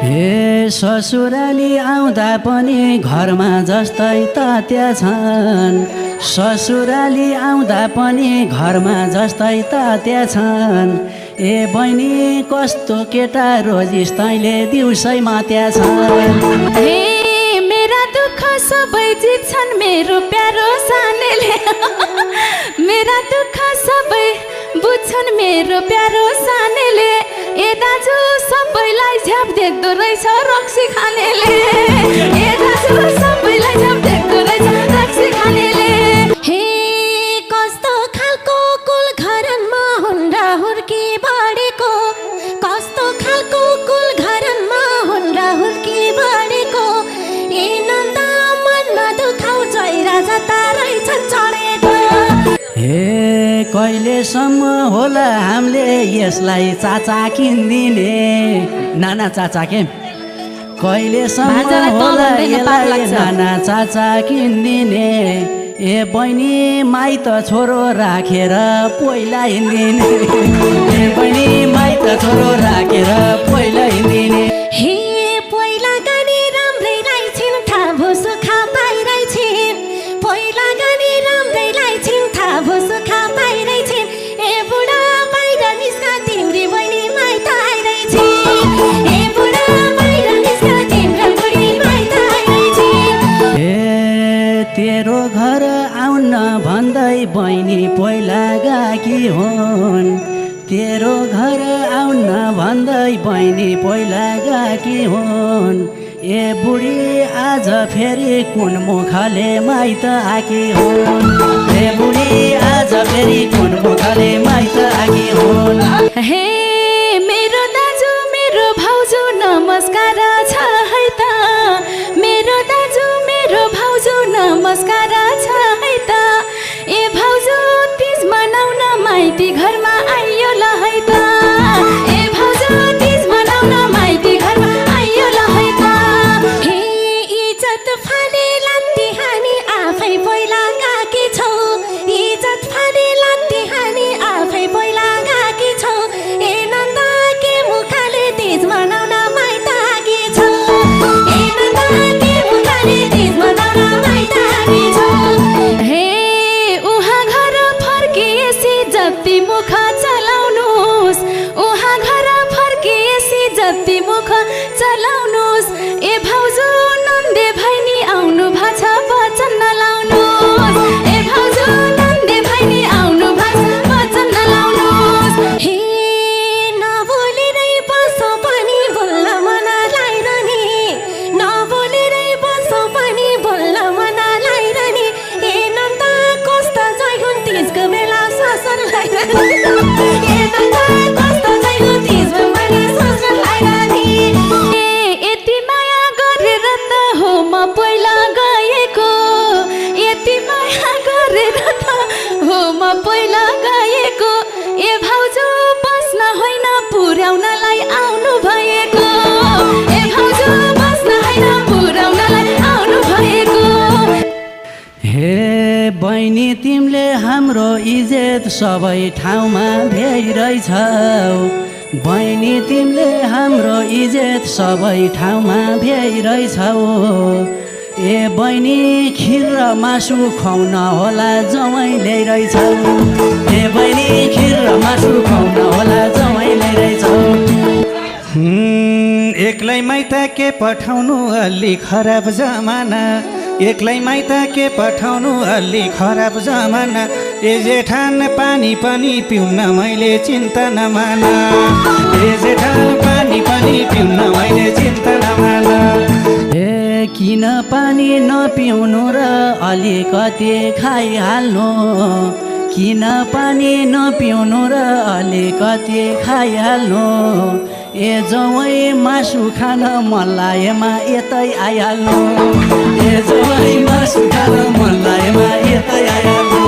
हे ससुराली आउँदा पनि घरमा जस्तै तात्या छन्। ससुराली आउँदा पनि घरमा जस्तै तात्या छन्। ए बहिनी कस्तो केटा रोजिस् तैँले दिउँसै मात्या छन्। हे मेरा दुःख सबै जित्छन् मेरो प्यारो सानेले। मेरा दुःख सबै बुझ्छन् मेरो प्यारो सानेले। ए दाजु सबैलाई झ्याप देख्दो रहेछ रक्सी खानेले। ए दाजु सबैलाई झ्याप देख्दो रहेछ रक्सी खानेले। हे कस्तो खालको कुल घरमा हुन्डा हुर्की बढेको। कस्तो खालको कुल घरमा हुन्डा हुर्की बढेको। ए नन्दा मनमा दुखाउ जैरा जता रहेछन् चढेको। हे कहिलेसम्म होला हामीले यसलाई चाचा किनिदिने। नाना चाचा के कहिलेसम्म होला यसलाई नाना चाचा किनिदिने। ए बहिनी माइत छोरो राखेर पहिला हिँड्दिने। ए बहिनी माइत छोरो राखेर पहिला हिँड्दिने। हे पहिला गाडी राम्रै लाइछिन् थाहा सुखा पाइरहेछिन्। पहिला गाडी राम्रै लाइछिन् थाहा सुखा पाइरहेछिन्। ए बुढा बाहिर निस्का तिम्री बहिनी माइत आइरहेछिन्। ए बुढा बाहिर निस्का तिम्रो बुढी माइत आइरहेछिन्। ए तेरो घर आउन भन्दै बहिनी पहिला गएकी हुन्। तेरो घर आउन भन्दै बहिनी पहिला गएकी हुन्। ए बुढी आज फेरि कुन मुखले माइत आएकी हुन्। ए बुढी आज फेरि कुन मुखले माइत आएकी हुन्। हे मेरो दाजु मेरो भाउजू नमस्कार छ है त। मेरो दाजु मेरो भाउजू नमस्कार छ है त। ए भाउजू तीज मनाउन माइती घरमा आइयो ल है त। ए भाउजू तीज मनाउन माइती घरमा आइयो ल है त। हे इज्जत फाले लात्ती हानी आफै पहिला गएकी छौ। इज्जत फाले लात्ती हानी आफै पहिला गएकी छौ। ए नन्दा के मुखले तीज मनाउन माइत आएकी छौ। ए नन्दा के मुखले तीज मनाउन माइत आएकी छौ। हे उहाँ घर फर्किएसी जति मुख चलाउनुहोस्। उहाँ घर फर्किएसी जति मुख चलाउनुहोस्। ए भाउजू नन्दे भैनी आउनु भएको छ वचन नलाउनुहोस्। ए भाउजू नन्दे भैनी आउनु भएको छ वचन नलाउनुहोस्। हे नबोलेरै बसो पनि बोल्न मन लागिरहने। नबोलेरै बसो पनि बोल्न मन लागिरहने। ए नन्दा कस्तो जैगुन तीजको बेला ससर लागिरहने। ए नन्दा कस्तो जैगुन तीजको बेला ससर लागिरहने। यति माया गरेर त हो म पहिला गएको। यति माया गरेर त हो म पहिला गएको। ए भाउजू बस्न होइन पुर्याउनलाई आउनु भएको। ए भाउजू बस्न होइन पुर्याउनलाई आउनु भएको। हे बहिनी तिमीले हाम्रो इज्जत सबै ठाउँमा भ्याइरहेछौ। बहिनी तिमीले हाम्रो इज्जत सबै ठाउँमा भ्याइरहेछौ। ए बहिनी खिर र मासु खुवाउन होला जमाइ ल्याइरहेछौ। ए बहिनी खिर र मासु खुवाउन होला जमाइ ल्याइरहेछौ। एक्लै माइत के पठाउनु अलि खराब जमाना। एक्लै माइत के पठाउनु अलि खराब जमाना। ए जेठान पानी पनि पिउन मैले चिन्ता नमाना। ए जेठान पानी पनि पिउन मैले चिन्ता नमाना। ए किन पानी नपिउनु र अलिकति खाइहाल्नु। किन पानी नपिउनु र अलिकति खाइहाल्नु। ए जवाई मासु खान मन लागेमा यतै आइहाल्नु। ए जवाई मासु खान मन लागेमा यतै आइहाल्नु।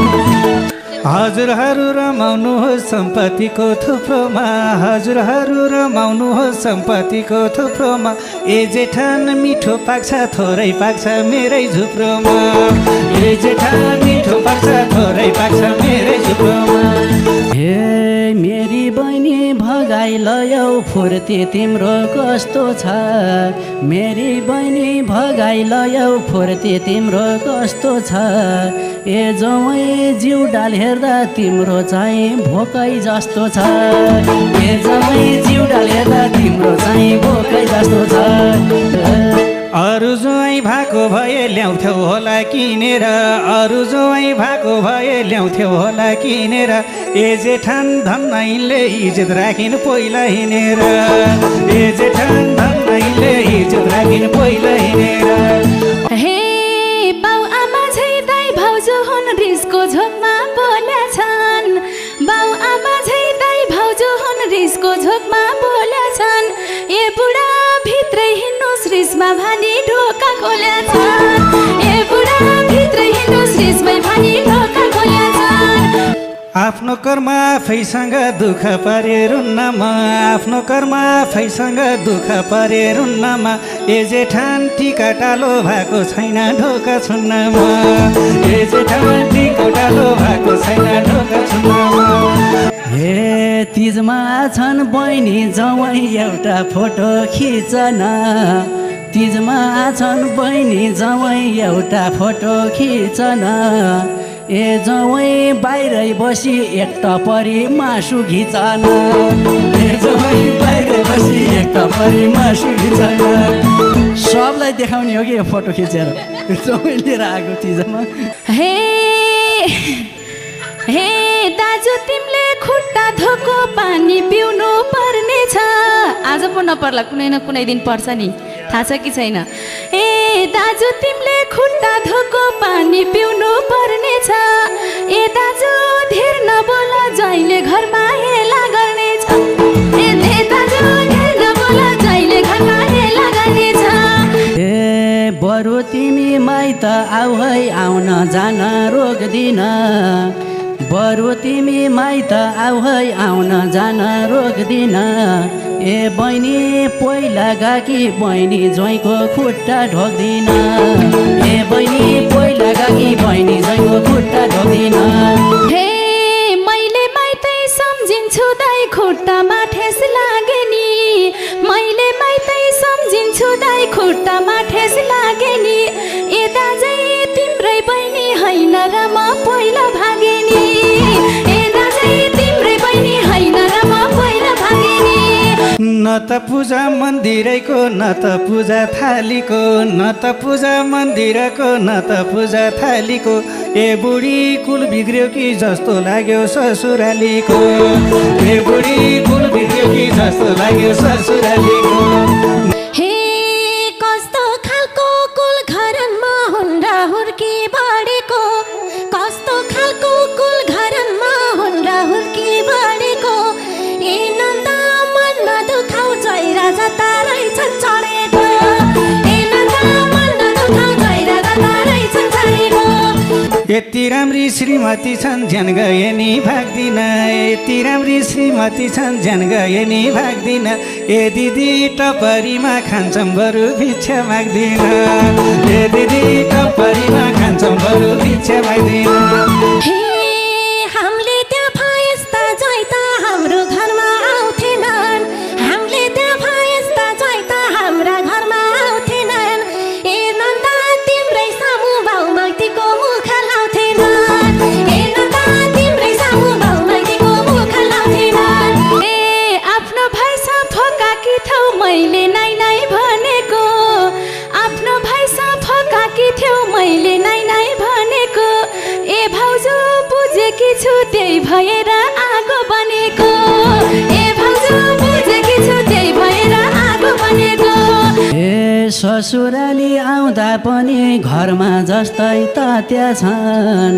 हजुरहरू रमाउनुहोस् सम्पत्तिको थुप्रोमा। हजुरहरू रमाउनुहोस् सम्पत्तिको थुप्रोमा। ए जेठान मिठो पाक्छ थोरै पाक्छ मेरै झुप्रोमा। ए जेठान मिठो पाक्छ थोरै पाक्छ मेरै झुप्रोमा। हे मेरी बहिनी भगाइ भगाइलयौ फुर्ती तिम्रो कस्तो छ मेरी बहिनी भगाइलयौ फुर्ती तिम्रो कस्तो छ ए जमै जिउ डाल हेर्दा तिम्रो चाहिँ भोकै जस्तो छ ए जमै जिउ डाल हेर्दा तिम्रो चाहिँ भोकै जस्तो छ अरू ज्वाइँ भएको भए ल्याउँथ्यौ होला किनेर अरू ज्वाइँ भएको भए ल्याउँथ्यौ होला किनेर ए जेठान धन्नैले इज्जत राखिन् पहिला हिँडेर ए जेठान धन्नैले इज्जत राखिन् पहिला हिँडेर हे बाउ आमा झै दाइ भाउजू हुन् रिसको झोकमा बोलेछन् बाउ आमा झै दाइ भाउजू हुन् रिसको झोकमा बोलेछन् ए बुढा भित्रै हिँड्नुस् रिसमा भानी ढोका खोलेछन् ए बुढा भित्रै हिँड्नुस् रिसमै भानी ढोका खोलेछन् आफ्नो कर्म आफैसँग दुःख परे रुन्नमा आफ्नो कर्म आफैसँग दुःख परे रुन्नमा ए जेठान टिका टालो भएको छैन ढोका छुन्नमा ए जेठान टिका टालो भएको छैन ढोका छुन्नमा हे तिजमा छन् बहिनी जवाई एउटा फोटो खिचन तिजमा छन् बहिनी जवाई एउटा फोटो खिचन ए जवाई बाहिरै बसी एक टपरी मासु घिचन ए जवाई बाहिरै बसी एक टपरी मासु घिचन सबलाई देखाउने हो कि यो फोटो खिचेर जवाई लिएर आएको तिजमा हे हे दाजु तिमीले खुट्टा धोको पानी पिउनु पर्नेछ आज पो नपर्ला कुनै न कुनै दिन पर्छ नि थाहा छ कि छैन ए दाजु तिमीले खुट्टा धोको पानी पिउनु पर्नेछ ए दाजु धेर नबोल जहिले घरमा हेला गर्नेछ ए दाजु धेर नबोल जहिले घरमा हेला गर्नेछ ए बरु तिमी माइत आऊ है आउन जान रोक्दिन बरु तिमी माइत आऊ है आउन जान रोक्दिन ए बहिनी पहिला गाकी बहिनी ज्वाइँको खुट्टा ढोक्दिन ए बहिनी पहिला गाकी बहिनी ज्वाइँको खुट्टा ढोक्दिन हे मैले माइतै सम्झिन्छु दाइ खुट्टामा ठेस लागे नि मैले माइतै सम्झिन्छु दाइ खुट्टामा ठेस लागे नि ए दाजै तिम्रै बहिनी होइन र म पहिला भागे नि ए दाजै तिम्रै बहिनी होइन र म पहिला भागे नि न त पूजा मन्दिरैको न त पूजा थालीको न त पूजा मन्दिरको न त पूजा थालीको ए बुढी कुल बिग्रियो कि जस्तो लाग्यो ससुरालीको ए बुढी कुल बिग्रियो कि जस्तो लाग्यो ससुरालीको हे कस्तो खालको कुल घरमा हुन्डा हुर्की बढेको कस्तो खालको कुल घरमा हुन्डा हुर्की बढेको ए नन्दा मनमा दुखाउ जैरा जता रहेछन् चढेको ए नन्दा मनमा दुखाउ जैरा जता रहेछन् चढेको यति राम्री श्रीमती छन् ज्यान गए नि भाग्दिन यति राम्री श्रीमती छन् ज्यान गए नि भाग्दिन ए दिदी टपरीमा खान्छौँ बरु भिक्षा माग्दिन ए दिदी टपरीमा खान्छौँ बरु भिक्षा माग्दिन हे हामीले त्यहाँ भएस्ता जै त हाम्रो घरमा आउँथेनन् हामीले त्यहाँ भएस्ता जै त हाम्रा घरमा आउँथेनन् ए नन्दा तिम्रै सामु बाउ माइतीको मुख लाउँथेनन् ए नन्दा तिम्रै सामु बाउ माइतीको मुख लाउँथेनन् ए आफ्नो भाइसा फकाकी थियौ मैले नाइ नाइ भनेको आफ्नो भाइसा फकाकी थियौ मैले नाइ नाइ भनेको ए भाउजू बुझेकी छु त्यही भएर आगो बनेको ए भाउजू बुझेकी छु त्यही भएर आगो बनेको ए ससुराली आउँदा पनि घरमा जस्तै तात्या छन्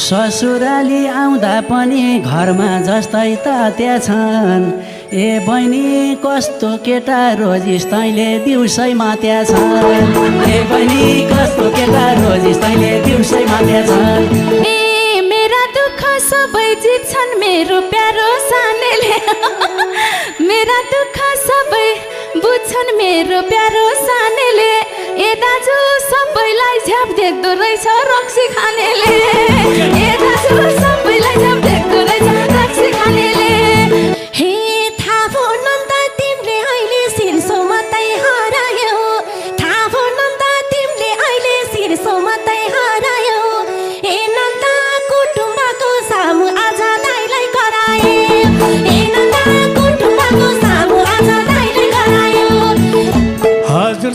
ससुराली आउँदा पनि घरमा जस्तै तात्या छन् ए बहिनी कस्तो केटा रोजिस् तैँले दिउँसै मात्या छन् ए बहिनी कस्तो केटा रोजिस् तैँले दिउँसै मात्या छन् ए मेरा दुःख सबै जित्छन् मेरो प्यारो सानेले मेरा दुःख सबै बुझ्छन् मेरो प्यारो सानेले ए दाजु सबैलाई झ्याप देख्दो रहेछ रक्सी खानेले ए दाजु सबैलाई झ्याप देख्दो रहेछ रक्सी खानेले हे थाहा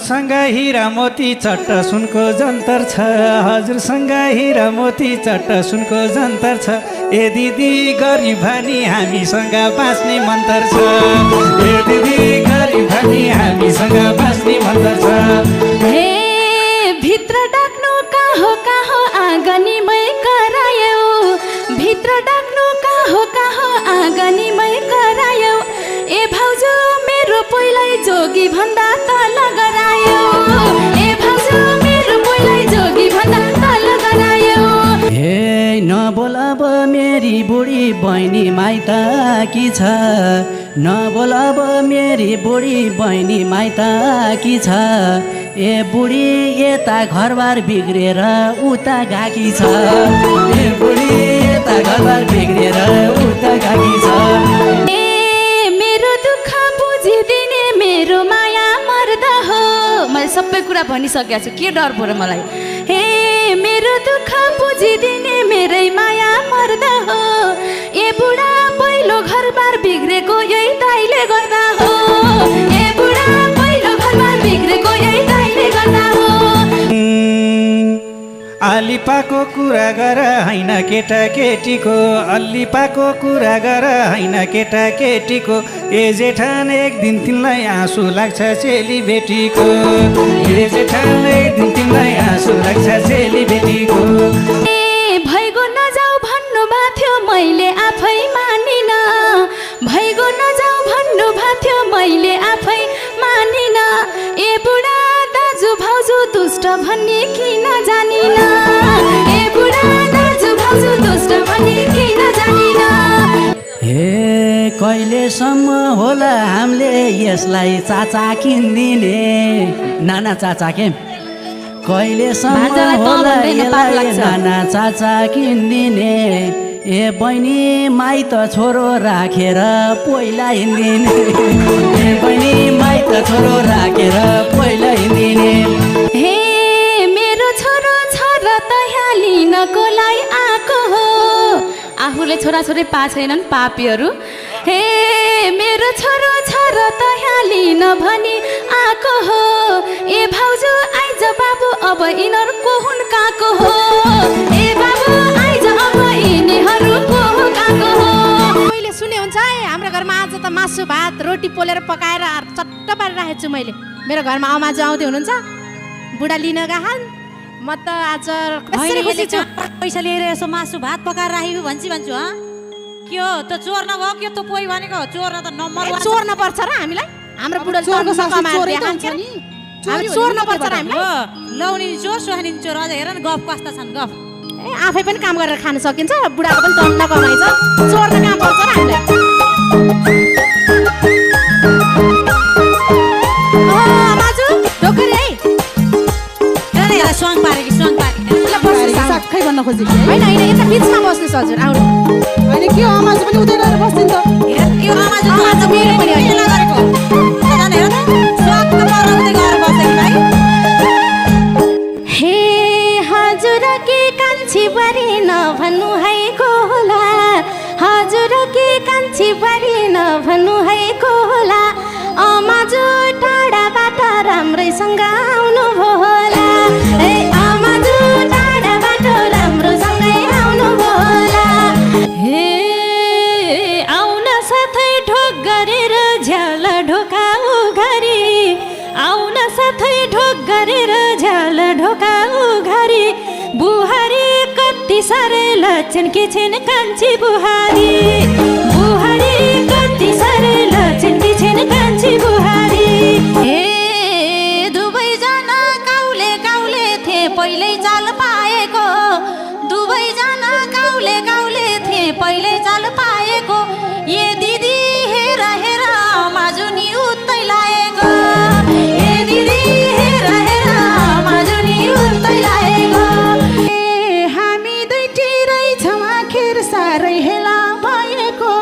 हजुरसँग हिरा मोती चट्ट सुनको जन्तर छ हजुरसँग हिरा मोती चट्ट सुनको जन्तर छ ए दिदी गरिब भनी हामीसँग बाँच्ने मन्तर छ ए दिदी गरिब भनी हामीसँग बाँच्ने मन्तर छ हे भित्र डाक्नु कहाँ आँगनीमै करायौ भित्र डाक्नु कहाँ आँगनीमै करायौ ए भाउजू मेरो पोइलाई जोगी भन्दा तल गरायौ ए भाउजू मेरो पोइलाई जोगी भन्दा तल गरायौ हे नबोल अब मेरी बुढी बहिनी माइत की छ नबोल अब मेरी बुढी बहिनी माइत की छ ए बुढी यता घरबार बिग्रेर उता गएकी छ ए बुढी यता घरबार बिग्रेर उता गएकी छ ए मेरो दुःख बुझिदिने मेरो माया मर्दा हो मैले सबै कुरा भनिसकेको छु के डर पऱ्यो मलाई हे मेरो दुःख बुझिदिने मेरै माया मर्दा हो ए बुढा पहिलो घरबार बिग्रेको यही दाइले गर्दा हो ए बुढा पहिलो घरबार बिग्रेको यही दाइले गर्दा हो अलिपाको कुरा गर हैन केटाकेटीको अलिपाको कुरा गर हैन केटाकेटीको ए जेठान एक दिन तिमीलाई आँसु लाग्छ चेलीबेटीको ए जेठान एक दिन तिमीलाई आँसु लाग्छ चेलीबेटीको ए भइगो नजाऊ भन्नु भएको थियो मैले आफै मानिन भइगो नजाऊ भन्नु भएको थियो मैले आफै मानिन ए बुढा दाजु भाउजू दुष्ट भन्ने किन जानिन ए बुढा दाजु भाउजू दुष्ट भन्ने किन जानिन हे कहिलेसम्म होला हामीले यसलाई चाचा किन्दिने नाना चाचा के कहिलेसम्म होला यसलाई नाना चाचा किन्दिने ए बहिनी माइत छोरो राखेर पहिला हिँड्दिने ए बहिनी माइत छोरो राखेर पहिला हिँड्दिने हे मेरो छोरो छ र तया लिनको लागि आएको हो आफूले छोराछोरी पा छैनन् पापीहरू हे मेरो छोरो छ र तया लिन भनी आएको हो ए भाउजू आइज बाबु अब यिनीहरूको हुन् कहाँको हो ए बाबु आइज अब यिनीहरूको कहाँको हो मैले सुने हुन्छ है हाम्रो घरमा आज त मासु भात रोटी पोलेर पकाएर चट्ट पारेर राखेको छु मैले मेरो घरमा आमाजु आउँदै हुनुहुन्छ बुढा लिन गएछन् म त आज कसरी खुसी छु पैसा लिएर यसो मासु भात पकाएर राखेको भन्छु हँ के हो त चोर नभयो के त पोइ भनेको चोर न त नम्बर चोर नपर्छ र हामीलाई हाम्रो बुढा चोरको कमाएर खान्छ नि हामी चोर नपर्छ र हामीलाई लौनी चोर सुहानी चोर अझ हेर न गफ कस्ता छन् गफ ए आफै पनि काम गरेर खान सकिन्छ बुढाको पनि दण्ड कमाइन्छ चोर त कहाँ पर्छ र हामीलाई आमाजु ढोकरी है स्वाङ पारे साक्खै भन्न खोजेको होइन यता बिचमा बस्नुहोस् हजुर आउनु होइन के हो आमाजु पनि उतै गएर बस्दिन् त यो आमाजु मेरो पनि होइन गरेको हेर न स्वागत मराउँदै गएर बसेको भाइ हे हजुर के कान्छी बरी नभन्नु है कोला हजुर के कान्छी बरी नभन्नु है कोला आमाजु टाढाबाट राम्रैसँग आउनु होला ए आमाजु टाढाबाट राम्रोसँगै आउनु होला हे आउन साथै ढोक गरेर झ्याल ढोकाउ घरी आउन साथै ढोक गरेर झ्याल ढोकाउ घरी बुहारी कति साह्रै लक्षण के छिन् कान्छी बुहारी बुहारी कति साह्रै लक्षण के छिन् कान्छी बुहारी ए दुवैजना काउले काउले थिए पहिल्यै चाल पाएको दुवैजना काउले काउले थिए पहिल्यै चाल पाएको ए दिदी हेर हेर माजु नि उतै लागेको ए दिदी हेर हेर माजु नि उतै लागेको ए हामी दुईटी रहेछौँ आखिर साह्रै हेला भएको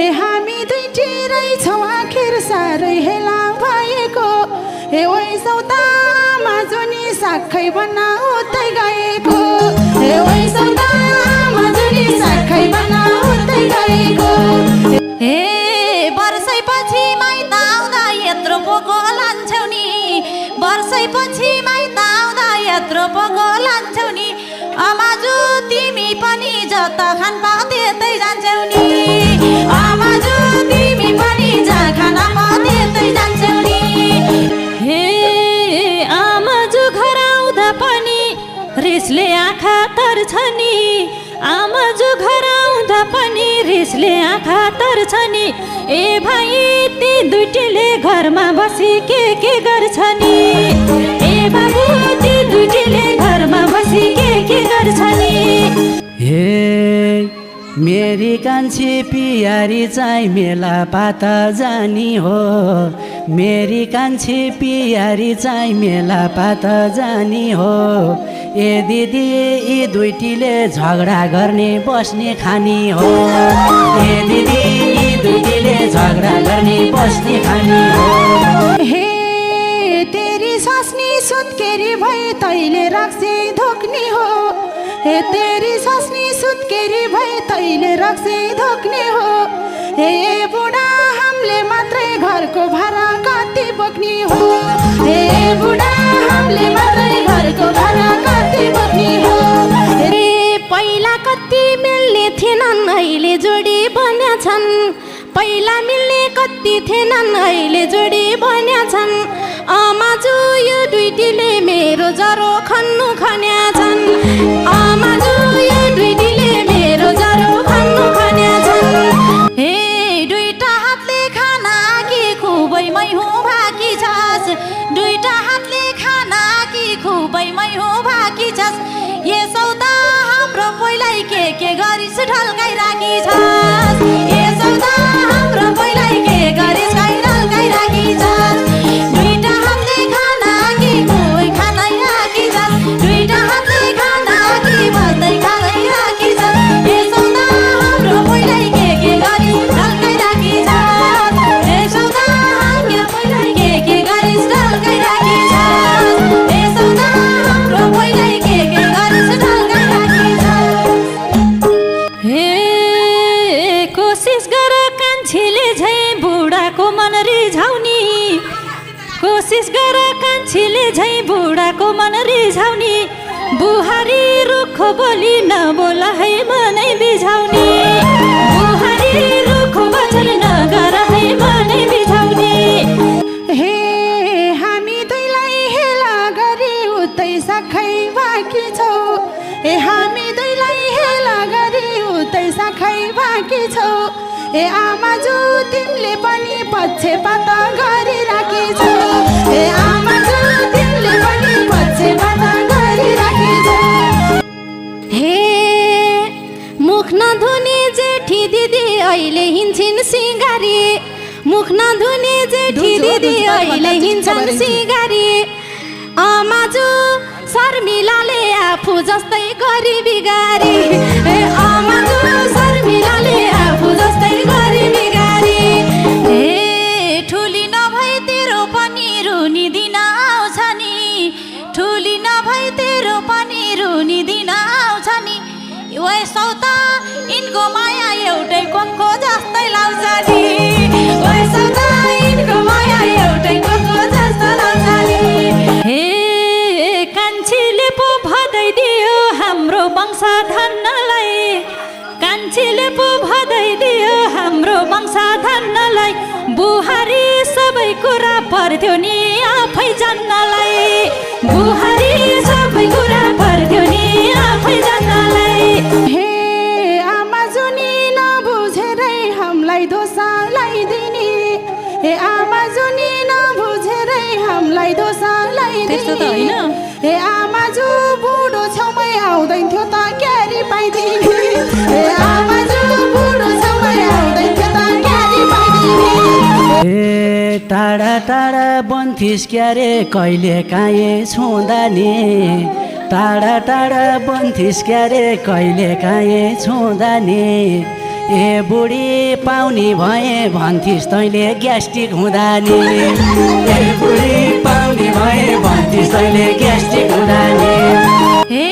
ए हामी दुईटी रहेछौँ आखिर साह्रै हेला भएको ए ओइसौ त माजुनी साखै बन्न उतै गएको ए ओइसौ त माजुनी साखै बन्न उतै गएको ए वर्षैपछि माइत आउँदा यत्रो पोको लान्छौ नि वर्षैपछि माइत आउँदा यत्रो पको लान्छौ नि आमाजु तिमी पनि जता खान पाऊ त्यतै जान्छौ नि आमाजु तिमी पनि जहाँ खान पाऊ त्यतै जान्छौ नि हे आमाजु घर आउँदा पनि रिसले आँखा तर्छ नि आमाजु घर आउँदा पनि रिसले आँखा तर्छ नि ए भाइ ती दुईटीले घरमा बसी के गर्छ नि ए बाबु ती दुईटीले घरमा बसी के गर्छ नि हे मेरी कान्छी पियारी चाहिँ मेला पाता जानी हो मेरी कान्छी पियारी चाहिँ मेला पाता जानी हो ए दिदी यी दुईटीले झगडा गर्ने बस्ने खानी हो ए दिदी यी दुईटीले झगडा गर्ने बस्ने खानी हो हे तेरी सास्नी सुत्केरी भई तैले रक्सी धोक्ने हो हे तेरी सास्नी सुत्केरी भई तैले रक्सी धोक्ने हो हे बुढा हामीले मात्रै घरको भाडा कति बोक्ने हो हे बुढा हामीले मात्रै घरको भाडा कति बोक्ने हो हे पहिला कति मिल्ने थिएनन् अहिले जोडी बन्या छन् पहिला मिल्ने कति थिएनन् अहिले जोडी बन्या छन् आमाजु यो दुईटीले मेरो जरो खन्नु खन्या छन् आमाजु यो दुईटीले मेरो जरो खन्नु खन्या छन् हे दुईटा हातले खाना कि खुबै मै हुँ भाकी छस् दुईटा हातले खाना कि खुबै मै हुँ भाकी छस् यसो त हाम्रो पहिल्यै के गरिस् ढल्काइ राखी छस् यसो त हाम्रो पहिल्यै के गरिस् ढल्काइ राखी छस् दुईटा हातले खाना कि खुबै खानै राखी छस् दुईटा हातले खाना कि बस्दै खानै राखी छस् यसो त हाम्रो पहिल्यै के गरिस् ढल्काइ राखी छस् यसो त हाम्रो पहिल्यै के गरिस् ढल्काइ राखी छस् यसो त हाम्रो पहिल्यै के गरिस् ढल्काइ राखी छस् हे कोसिस गर कान्छीले झै बुढाको मन रिझाउने कोसिस गर कान्छीले झै बुढाको मन रिझाउने बुहारी रुख बोली नबोल है मनै बिझाउने बुहारी रुख वचन नगर है मनै बिझाउने हे हामी दुईलाई हेला गरी उतै सखै बाँकी छौ ए हामी दुईलाई हेला गरी उतै सखै बाँकी छौ ए आमाजु तिमीले पनि पक्षपात गरिराखी छौ ए आमाजु तिमीले पनि पक्षपात गरिराखी छौ हे मुख नधुने जेठी दिदी अहिले हिँड्छिन् सिँगारी मुख नधुने जेठी दिदी अहिले हिँड्छन् सिँगारी आमाजु शर्मिलाले आफू जस्तै गरी बिगारी ए आमाजु शर्मिलाले आफू जस्तै गरी बिगारी हे ठुली नभई तेरो पनि रुनी दिन आउँछ नि ठुली नभई तेरो पनि रुनी दिन आउँछ नि यसो त यिनको माया एउटै कोखो जस्तै लाउँछ नि यसो त यिनको माया एउटै कोखो जस्तो लाउँछ नि हे कान्छीले पो भदैदियो हाम्रो वंश धन्नलाई कान्छीले पो भदैदियो हाम्रो वंश धन्नलाई बुहारी सबै कुरा पर्थ्यो नि आफै जान्नलाई बुहारी सबै कुरा पर्थ्यो नि आफै जान्नलाई हे आमाजु नि नबुझेरै हामीलाई दोसा लगाइदिने हे आमाजु नि नबुझेरै हामीलाई दोसा त्यस्तो त लगाइदिने होइन हे आमाजु बुढो छेउमै आउँदैन थियो त क्यारी पाइदिने हे आमाजु बुढो छेउमै आउँदैन थियो त क्यारी पाइदिने ए टाढा टाढा बन्थिस् क्यारे कहिले काहीँ छुँदा नि टाढा टाढा बन्थिस् क्यारे कहिले काहीँ छुँदा नि ए बुढी पाउने भए भन्थिस् तैँले ग्यास्ट्रिक हुँदा नि ए बुढी पाउने भए भन्थिस् तैँले ग्यास्ट्रिक हुँदा नि हे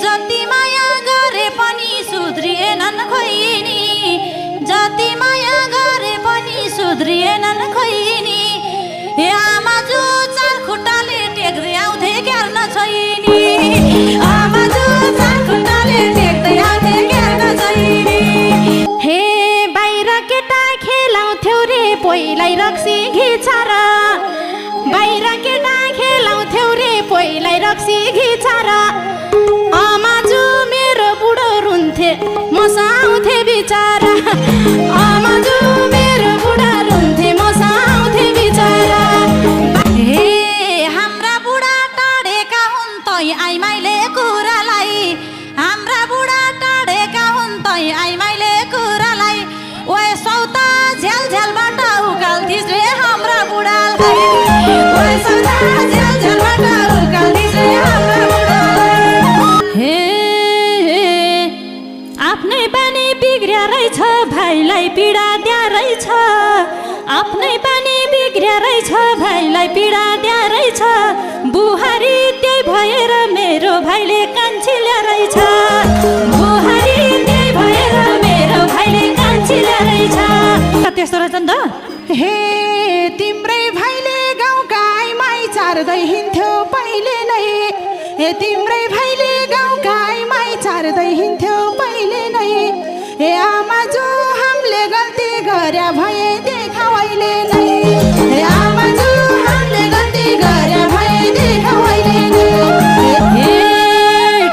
जति माया गरे पनि सुध्रिएनन् खोइनी जति माया गरे पनि सुध्रिएनन् खोइनी हे आमाजु चार खुट्टाले पहिल्यै रक्सी घिचार आमाजु मेरो बुढो रुन्थे म साउँथे बिचारा आमाजु मेरो बुढा रुन्थे म साउँथे बिचारा हे हाम्रा बुढा टाढेका हुन् तै आइमाइले कुरालाई हाम्रा बुढा टाढेका हुन् तै आइमाइले कुरालाई ओए सौता झ्याल झ्यालबाट उकाल्थिस् रे हाम्रा बुढालाई ओए सौता झ्याल झ्यालबाट उकाल्थिस् रे हाम्रा बुढालाई हे आफ्नै बानी बिग्रिया रहेछ भाइलाई पीडा दिया रहेछ आफ्नै बानी बिग्रिया रहेछ भाइलाई पीडा दिया रहेछ बुहारी त्यही भएर मेरो भाइले कान्छिल्या रहेछ बुहारी त्यही भएर मेरो भाइले कान्छिल्या रहेछ त्यस्तो रहेछ नि त हे तिम्रै भाइले गाउँका आइमाई चार्दै हिँड्थ्यो पहिले नै हे तिम्रै भाइले गाउँका आइमाई चार्दै हिँड्थ्यो पहिले नै हे आमाजु हामीले गल्ती गर्या भए देखाऊ अहिले नै हे आमाजु हामीले गल्ती गर्या भए देखाऊ अहिले नै हे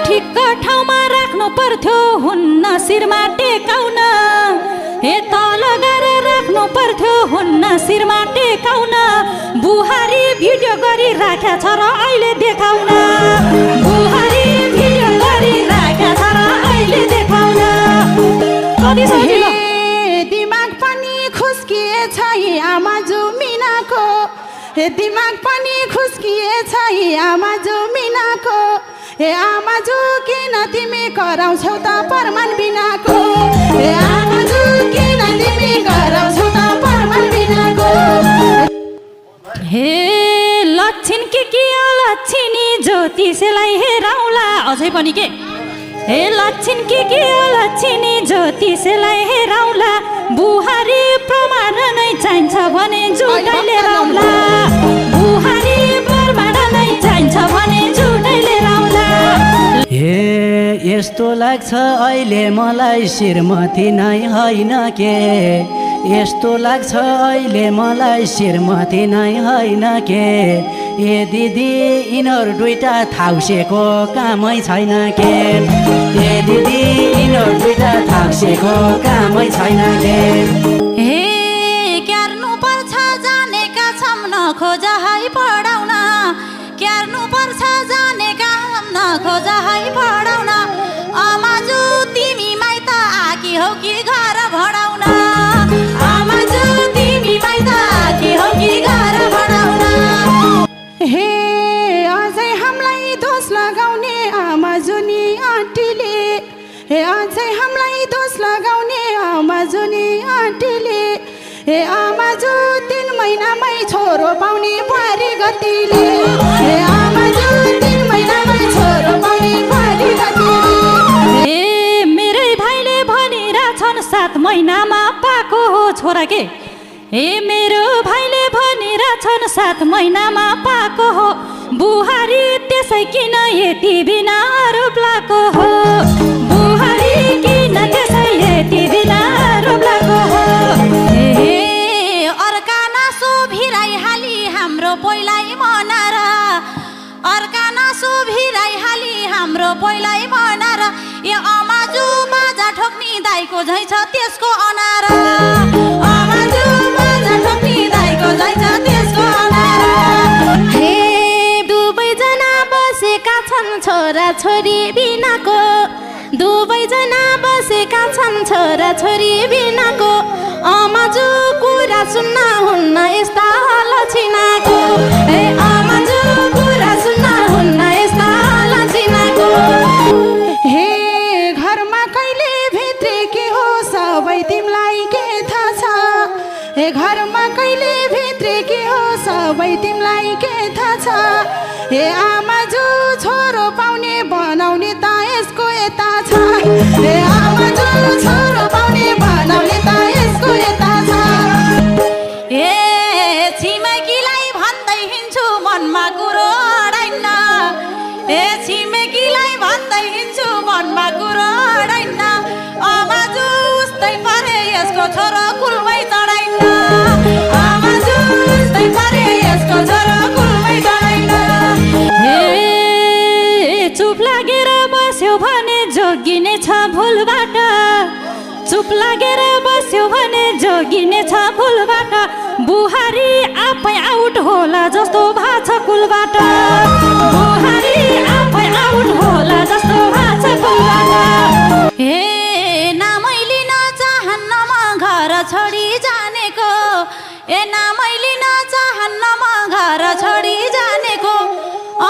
ठिक्क ठाउँमा राख्नु पर्थ्यो हुन्न शिरमा टेकाउन हे तल गरेर राख्नु पर्थ्यो हुन्न शिरमा टेकाउन बुहारी भिडियो गरी राख्या छ र अहिले देखाउन बुहारी भिडियो गरी राख्या छ र अहिले देखाउन कति सजिलो हे दिमाग पनि खुस्किएछ यी आमाजु मिनाको हे दिमाग पनि खुस्किएछ यी आमाजु मिनाको हे आमाजु किन तिमी कराउँछौ त परमान बिनाको हे आमाजु किन तिमी कराउँछौ त परमान बिनाको हे लक्षिन के अलक्षिनी ज्योतिषलाई हेराउला अझै पनि के हे लक्षिन के अलक्षिनी ज्योतिषलाई हेराउला बुहारी प्रमाण नै चाहिन्छ भने झुटै लिएर आउला बुहारी प्रमाण नै चाहिन्छ भने झुटै लिएर आउला हे यस्तो लाग्छ अहिले मलाई श्रीमती नै होइन के यस्तो लाग्छ अहिले मलाई श्रीमती नै होइन के ए दिदी यिनीहरू दुइटा थाउसेको कामै छैन के ए दिदी यिनीहरू दुइटा थाउसेको कामै छैन के हे क्यार्नु पर्छ जानेका छौँ नखोज है पढाउन क्यार्नु पर्छ जानेका नखोज है पढाउन आमाजु तिमी माइत आकी हौ कि घर भडाउन आमाजु तिमी माइत आकी हौ कि घर भडाउन हे अझै हामीलाई दोष लगाउने आमाजुनी आन्टीले हे अझै हामीलाई दोष लगाउने आमाजुनी आन्टीले हे आमाजु 3 महिनामै छोरो पाउने बुहारी गतिले हे आमाजु 3 महिनामै छोरो पाउने बुहारी गतिले हे मेरै भाइले भनिरहेछन् 7 महिनामा पाएको हो छोरा के हे मेरो भाइले भनिरहेछन् 7 महिनामा पाएको हो बुहारी त्यसै किन यति बिना आरोप लाको हो बुहारी किन त्यसै यति बिना आरोप लाको हो हे अर्का नासो भिराइहाली हाम्रो पहिल्यै मनार अर्का नासो भिराइहाली हाम्रो पहिल्यै मनार ए अमाजु बाजा ठोक्नी दाइको झै छ त्यसको अनार अमाजु बाजा ठोक्नी दाइको झै छ त्यसको अनार हे दुवैजना बसेका छन् छोरा छोरी बिनाको दुवैजना बसेका छन् छोरा छोरी बिनाको आमाजु कुरा सुन्न हुन्न यस्ता लक्षिनाको हे आमाजु कुरा सुन्न हुन्न यस्ता लक्षिनाको हे घरमा कहिले भित्रे के हो सबै तिमीलाई के थाहा छ हे घरमा कहिले भित्रे के हो सबै तिमीलाई के थाहा छ हे आमाजु छोरो पाउने बनाउने त यसको यता छ हे आमाजु छोरो पाउने बनाउने त यसको यता छ हे छिमेकीलाई भन्दै हिँड्छु मनमा कुरो अडाइन हे छिमेकीलाई भन्दै हिँड्छु मनमा कुरो अडाइन आमाजु उस्तै परे यसको छोरो कुलमै चढाइन आमाजु उस्तै परे यसको छोरो कुलमै चढाइन हे जोगिनेछ भुलबाट चुप लागेर बस्यो भने जोगिनेछ भुलबाट बुहारी आफै आउट होला जस्तो भाछ कुलबाट बुहारी आफै आउट होला जस्तो भाछ कुलबाट हे नामै लिन चाहन्नमा घर छोडी जानेको ए नामै लिन चाहन्नमा घर छोडी जानेको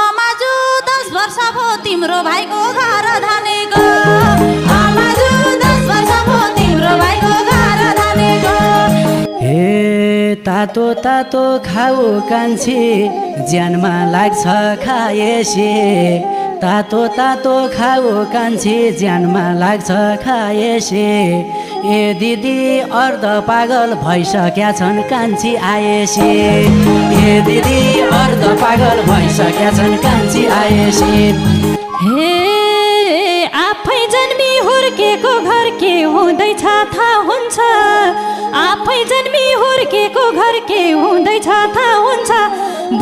अमाजु 10 वर्ष भयो तिम्रो भाइको घर धानेको अमाजु 10 वर्ष भयो तिम्रो भाइको घर धानेको हे तातो तातो खाऊ कान्छी ज्यानमा लाग्छ खाएसी तातो तातो खाऊ कान्छी ज्यानमा लाग्छ खाएसी ए दिदी अर्ध पागल भइसक्या छन् कान्छी आएसी ए दिदी अर्ध पागल भइसक्या छन् कान्छी आएसी हे आफै जन्मी हुर्केको घर के हुँदैछ थाहा हुन्छ आफै जन्मी हुर्केको घर के हुँदैछ थाहा हुन्छ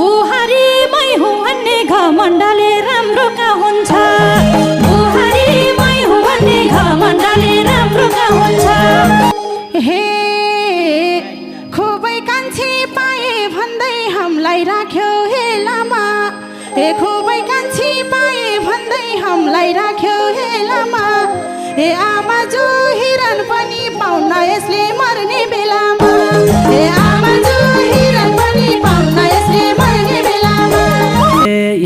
बुहारी मै हुँ भन्ने घमण्डले राम्रो का हुन्छ बुहारी मै हुँ भन्ने घमण्डले राम्रो का हुन्छ हे खुबै कान्छी पाए भन्दै हामीलाई राख्यो हेलामा हे खुबै कान्छी पाए भन्दै हामीलाई राख्यो हेलामा हे आमा जो हिरन पनि पाउन यसले मर्ने बेलामा हे आमा जो हिरन पनि पाउन यसले मर्ने बेलामा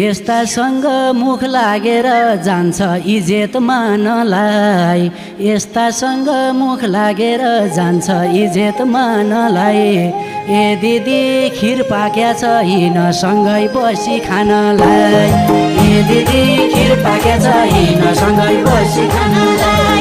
यस्तासँग मुख लागेर जान्छ इज्जत मानलाई यस्तासँग मुख लागेर जान्छ इज्जत मानलाई ए दिदी खिर पाक्या छ हिँड सँगै बसी खानलाई ए दिदी खिर पाक्या छ हिँड सँगै बसी खानलाई